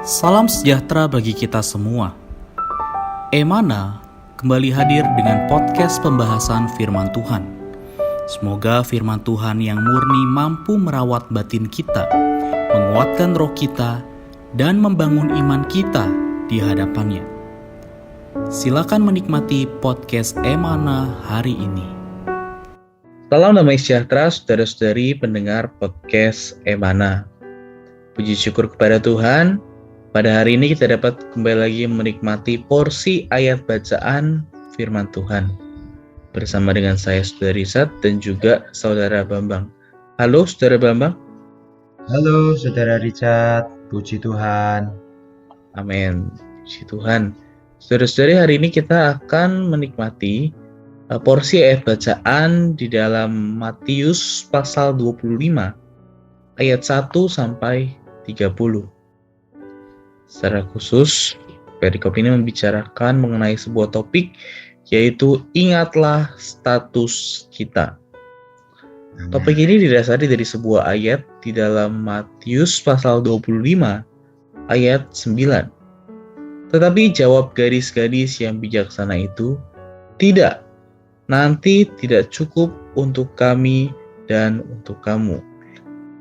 Salam sejahtera bagi kita semua. Emana kembali hadir dengan podcast pembahasan firman Tuhan. Semoga firman Tuhan yang murni mampu merawat batin kita, menguatkan roh kita, dan membangun iman kita di hadapannya. Silakan menikmati podcast Emana hari ini. Salam damai sejahtera saudara-saudari pendengar podcast Emana. Puji syukur kepada Tuhan. Pada hari ini kita dapat kembali lagi menikmati porsi ayat bacaan firman Tuhan bersama dengan saya Saudara Rizat dan juga Saudara Bambang. Halo Saudara Bambang. Halo Saudara Richard, puji Tuhan. Amin, puji Tuhan. Saudara-saudari, hari ini kita akan menikmati porsi ayat bacaan di dalam Matius pasal 25 ayat 1 sampai 30. Secara khusus, perikop ini membicarakan mengenai sebuah topik, yaitu ingatlah status kita. Topik ini didasari dari sebuah ayat di dalam Matius pasal 25 ayat 9. Tetapi jawab gadis-gadis yang bijaksana itu, tidak, nanti tidak cukup untuk kami dan untuk kamu.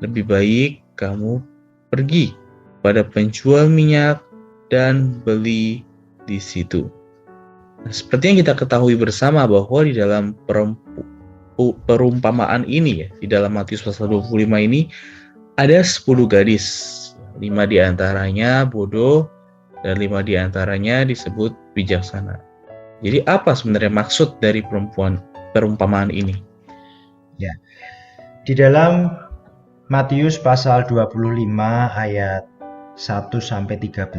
Lebih baik kamu pergi pada penjual minyak dan beli di situ. Nah, seperti yang kita ketahui bersama bahwa di dalam perumpamaan ini, di dalam Matius pasal 25 ini ada 10 gadis. 5 diantaranya bodoh dan 5 diantaranya disebut bijaksana. Jadi apa sebenarnya maksud dari perumpamaan ini? Ya, di dalam Matius pasal 25 ayat 1-13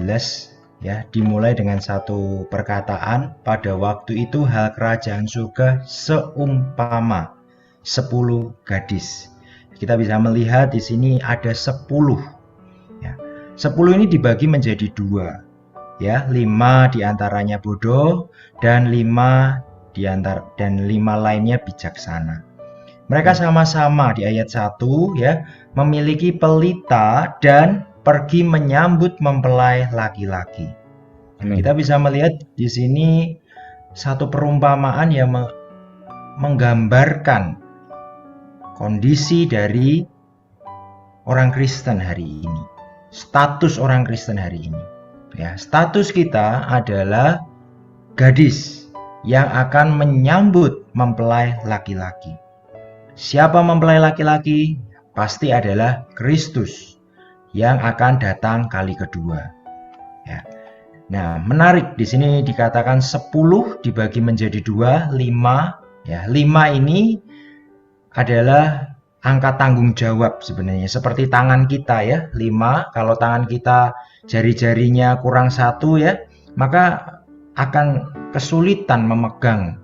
ya, dimulai dengan satu perkataan, pada waktu itu hal kerajaan surga seumpama 10 gadis. Kita bisa melihat di sini ada 10 ya. 10 ini dibagi menjadi 2 ya, 5 diantaranya bodoh dan 5 lainnya bijaksana. Mereka sama-sama di ayat 1 ya, memiliki pelita dan pergi menyambut mempelai laki-laki. Kita bisa melihat di sini satu perumpamaan yang menggambarkan kondisi dari orang Kristen hari ini. Status orang Kristen hari ini. Ya, status kita adalah gadis yang akan menyambut mempelai laki-laki. Siapa mempelai laki-laki? Pasti adalah Kristus yang akan datang kali kedua. Ya. Nah, menarik di sini dikatakan 10 dibagi menjadi 2, 5. Ya, 5 ini adalah angka tanggung jawab sebenarnya. Seperti tangan kita ya, 5. Kalau tangan kita jari-jarinya kurang 1 ya, maka akan kesulitan memegang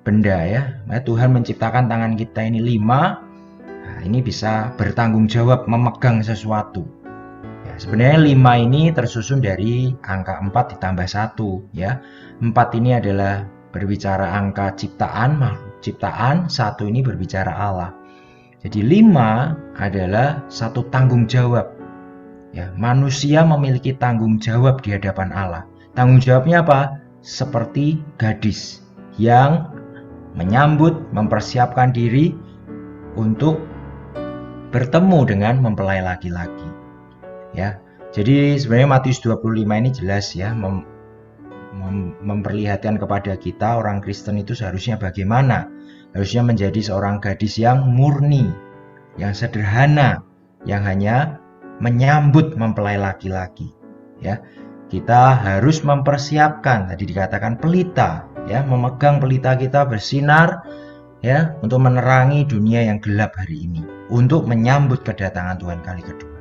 benda ya. Nah, Tuhan menciptakan tangan kita ini 5. Nah, ini bisa bertanggung jawab memegang sesuatu. Ya, sebenarnya 5 ini tersusun dari angka 4 ditambah 1 ya. 4 ini adalah berbicara angka ciptaan, 1 ini berbicara Allah. Jadi 5 adalah satu tanggung jawab. Ya, manusia memiliki tanggung jawab di hadapan Allah. Tanggung jawabnya apa? Seperti gadis yang menyambut, mempersiapkan diri untuk bertemu dengan mempelai laki-laki. Ya, jadi sebenarnya Matius 25 ini jelas ya, memperlihatkan kepada kita orang Kristen itu seharusnya bagaimana. Harusnya menjadi seorang gadis yang murni, yang sederhana, yang hanya menyambut mempelai laki-laki. Ya, kita harus mempersiapkan, tadi dikatakan pelita, ya, memegang pelita kita bersinar ya, untuk menerangi dunia yang gelap hari ini, untuk menyambut kedatangan Tuhan kali kedua.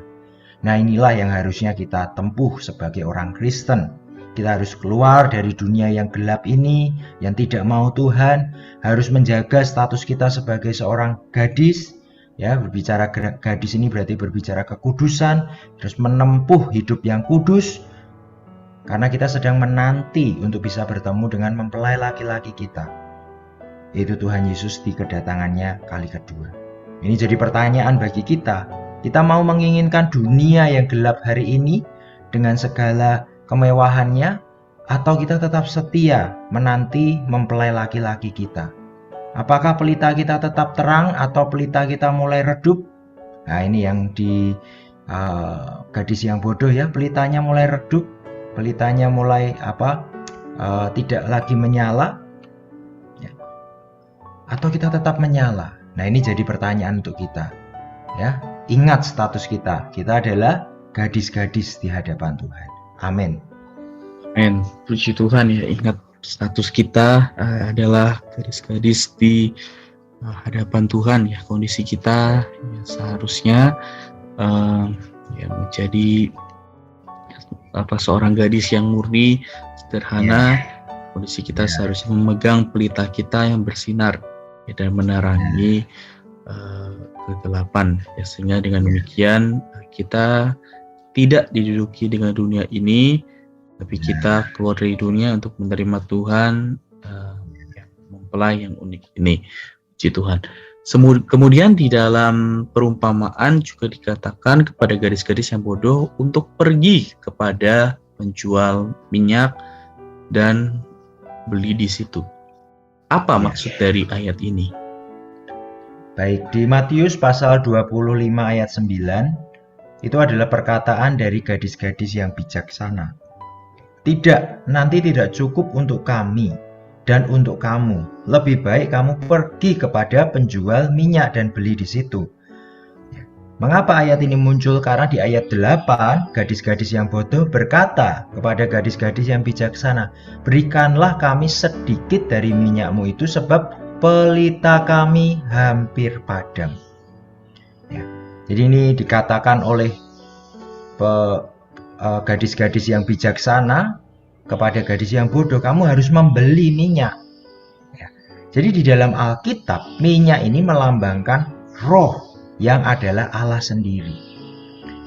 Nah, inilah yang harusnya kita tempuh sebagai orang Kristen. Kita harus keluar dari dunia yang gelap ini, yang tidak mau Tuhan, harus menjaga status kita sebagai seorang gadis. Ya, berbicara gadis ini berarti berbicara kekudusan, terus menempuh hidup yang kudus, karena kita sedang menanti untuk bisa bertemu dengan mempelai laki-laki kita, yaitu Tuhan Yesus di kedatangannya kali kedua. Ini jadi pertanyaan bagi kita. Kita mau menginginkan dunia yang gelap hari ini dengan segala kemewahannya, atau kita tetap setia menanti mempelai laki-laki kita? Apakah pelita kita tetap terang atau pelita kita mulai redup? Nah, ini yang di gadis yang bodoh ya, pelitanya mulai redup, pelitanya mulai tidak lagi menyala, ya. Atau kita tetap menyala? Nah, ini jadi pertanyaan untuk kita. Ya, ingat status kita. Kita adalah gadis-gadis di hadapan Tuhan. Amin. Amin. Puji Tuhan ya, ingat status kita adalah gadis-gadis di hadapan Tuhan ya. Kondisi kita ya, seharusnya ya menjadi seorang gadis yang murni, sederhana. Kondisi kita seharusnya memegang pelita kita yang bersinar ya, dan menerangi kegelapan ya, sehingga dengan demikian kita tidak diduduki dengan dunia ini, tapi kita keluar dari dunia untuk menerima Tuhan, mempelai yang unik ini. Puji Tuhan. Kemudian di dalam perumpamaan juga dikatakan kepada gadis-gadis yang bodoh untuk pergi kepada penjual minyak dan beli di situ. Apa maksud dari ayat ini? Baik, di Matius pasal 25 ayat 9 itu adalah perkataan dari gadis-gadis yang bijaksana. Nanti tidak cukup untuk kami dan untuk kamu. Lebih baik kamu pergi kepada penjual minyak dan beli di situ. Mengapa ayat ini muncul? Karena di ayat 8, gadis-gadis yang bodoh berkata kepada gadis-gadis yang bijaksana, "Berikanlah kami sedikit dari minyakmu itu, sebab pelita kami hampir padam." Ya, jadi ini dikatakan oleh gadis-gadis yang bijaksana kepada gadis yang bodoh, kamu harus membeli minyak. Ya, jadi di dalam Alkitab, minyak ini melambangkan roh yang adalah Allah sendiri.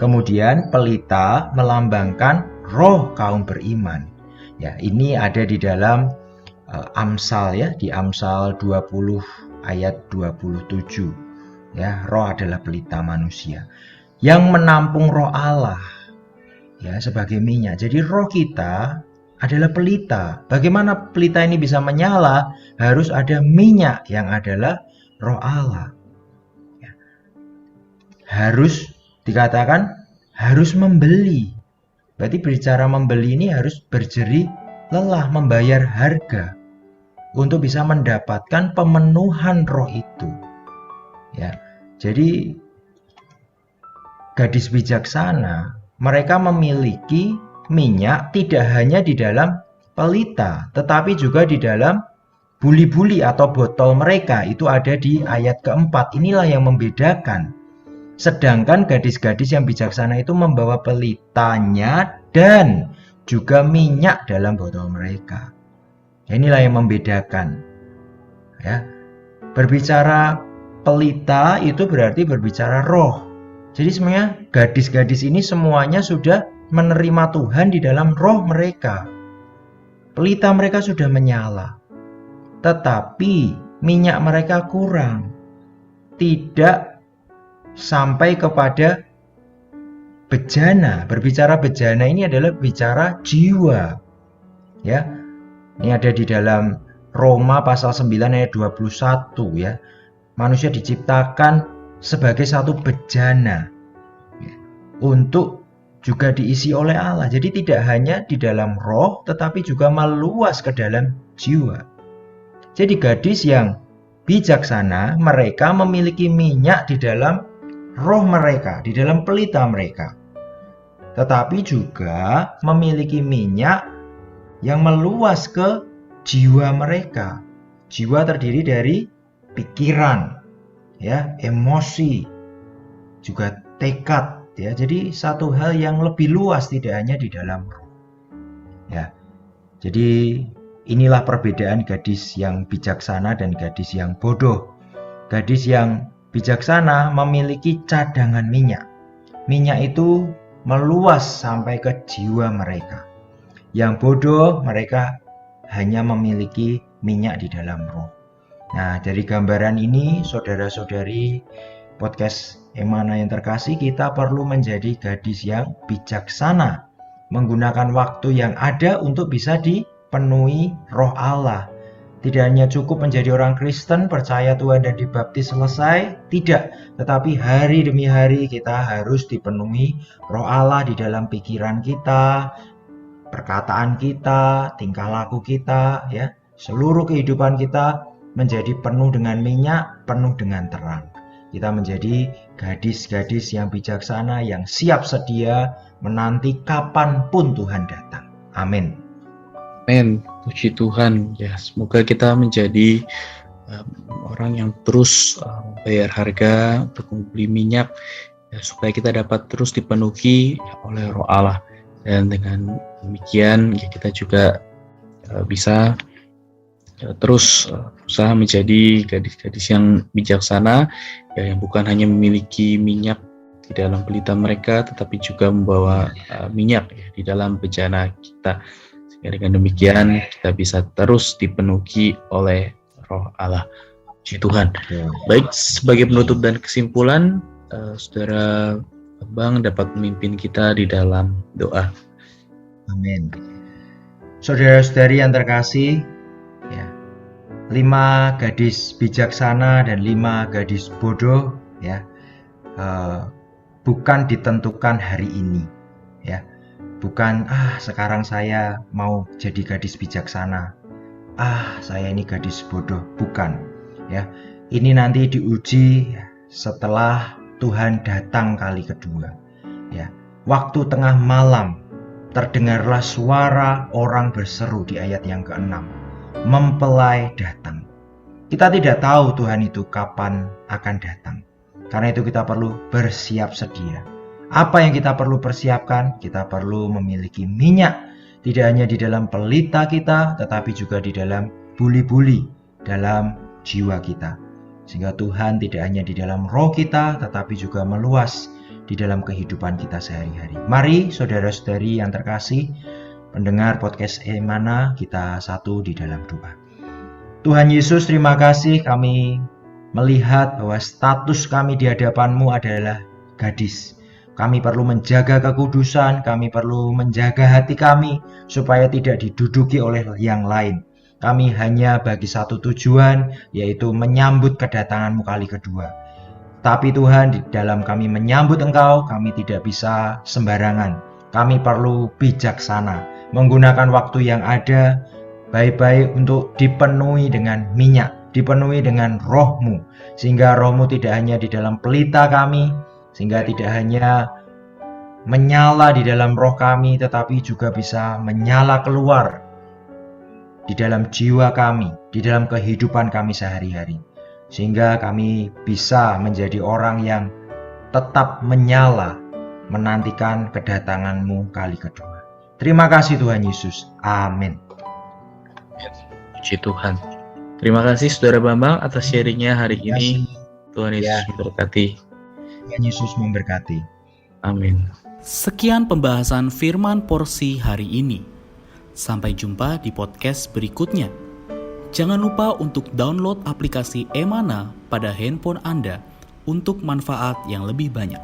Kemudian pelita melambangkan roh kaum beriman. Ya, ini ada di dalam Amsal ya, di Amsal 20 ayat 27. Ya, roh adalah pelita manusia yang menampung roh Allah ya sebagai minyak. Jadi roh kita adalah pelita. Bagaimana pelita ini bisa menyala? Harus ada minyak yang adalah roh Allah. Ya. Harus dikatakan harus membeli. Berarti berbicara membeli ini harus berjerih lelah, membayar harga untuk bisa mendapatkan pemenuhan roh itu. Ya, jadi gadis bijaksana, mereka memiliki minyak tidak hanya di dalam pelita, tetapi juga di dalam buli-buli atau botol mereka. Itu ada di ayat keempat. Inilah yang membedakan. Sedangkan gadis-gadis yang bijaksana itu membawa pelitanya dan juga minyak dalam botol mereka. Inilah yang membedakan. Ya. Berbicara pelita itu berarti berbicara roh. Jadi sebenarnya gadis-gadis ini semuanya sudah menerima Tuhan di dalam roh mereka. Pelita mereka sudah menyala. Tetapi minyak mereka kurang. Tidak sampai kepada bejana. Berbicara bejana ini adalah bicara jiwa. Ya. Ini ada di dalam Roma pasal 9 ayat 21 ya. Manusia diciptakan sebagai satu bejana ya, untuk juga diisi oleh Allah. Jadi tidak hanya di dalam roh tetapi juga meluas ke dalam jiwa. Jadi gadis yang bijaksana, mereka memiliki minyak di dalam roh mereka, di dalam pelita mereka. Tetapi juga memiliki minyak yang meluas ke jiwa mereka. Jiwa terdiri dari pikiran, ya, emosi, juga tekad, ya. Jadi satu hal yang lebih luas, tidak hanya di dalam roh. Ya. Jadi inilah perbedaan gadis yang bijaksana dan gadis yang bodoh. Gadis yang bijaksana memiliki cadangan minyak. Minyak itu meluas sampai ke jiwa mereka. Yang bodoh, mereka hanya memiliki minyak di dalam roh. Nah, dari gambaran ini, saudara-saudari podcast Emana yang terkasih, kita perlu menjadi gadis yang bijaksana menggunakan waktu yang ada untuk bisa dipenuhi Roh Allah. Tidak hanya cukup menjadi orang Kristen, percaya Tuhan dan dibaptis selesai, tidak. Tetapi hari demi hari kita harus dipenuhi Roh Allah di dalam pikiran kita, perkataan kita, tingkah laku kita, ya. Seluruh kehidupan kita menjadi penuh dengan minyak, penuh dengan terang. Kita menjadi gadis-gadis yang bijaksana, yang siap sedia menanti kapanpun Tuhan datang. Amin. Amin, puji Tuhan. Ya, semoga kita menjadi orang yang terus bayar harga untuk membeli minyak, ya, supaya kita dapat terus dipenuhi oleh Roh Allah. Dan dengan demikian ya, kita juga bisa terus berusaha menjadi gadis-gadis yang bijaksana, ya, yang bukan hanya memiliki minyak di dalam pelita mereka, tetapi juga membawa minyak ya, di dalam bejana kita. Dengan demikian kita bisa terus dipenuhi oleh Roh Allah. Puji Tuhan. Baik, sebagai penutup dan kesimpulan, Saudara Bang dapat memimpin kita di dalam doa. Amin. Saudara-saudari yang terkasih, ya, 5 gadis bijaksana dan 5 gadis bodoh, ya, bukan ditentukan hari ini, ya. Bukan, sekarang saya mau jadi gadis bijaksana. Saya ini gadis bodoh. Bukan. Ya, ini nanti diuji setelah Tuhan datang kali kedua. Ya, waktu tengah malam terdengarlah suara orang berseru di ayat yang ke-6. Mempelai datang. Kita tidak tahu Tuhan itu kapan akan datang. Karena itu kita perlu bersiap sedia. Apa yang kita perlu persiapkan? Kita perlu memiliki minyak, tidak hanya di dalam pelita kita, tetapi juga di dalam buli-buli dalam jiwa kita. Sehingga Tuhan tidak hanya di dalam roh kita, tetapi juga meluas di dalam kehidupan kita sehari-hari. Mari saudara-saudari yang terkasih, pendengar podcast Emana, kita satu di dalam doa. Tuhan Yesus, terima kasih kami melihat bahwa status kami di hadapan-Mu adalah gadis. Kami perlu menjaga kekudusan, kami perlu menjaga hati kami supaya tidak diduduki oleh yang lain. Kami hanya bagi satu tujuan, yaitu menyambut kedatangan-Mu kali kedua. Tapi Tuhan, di dalam kami menyambut Engkau, kami tidak bisa sembarangan. Kami perlu bijaksana, menggunakan waktu yang ada baik-baik untuk dipenuhi dengan minyak, dipenuhi dengan Roh-Mu, sehingga Roh-Mu tidak hanya di dalam pelita kami, sehingga tidak hanya menyala di dalam roh kami, tetapi juga bisa menyala keluar di dalam jiwa kami, di dalam kehidupan kami sehari-hari. Sehingga kami bisa menjadi orang yang tetap menyala, menantikan kedatangan-Mu kali kedua. Terima kasih Tuhan Yesus. Amin. Puji Tuhan. Terima kasih Saudara Bambang atas sharingnya hari ini. Tuhan Yesus memberkati. Tuhan Yesus memberkati. Amin. Sekian pembahasan firman porsi hari ini. Sampai jumpa di podcast berikutnya. Jangan lupa untuk download aplikasi Emana pada handphone Anda untuk manfaat yang lebih banyak.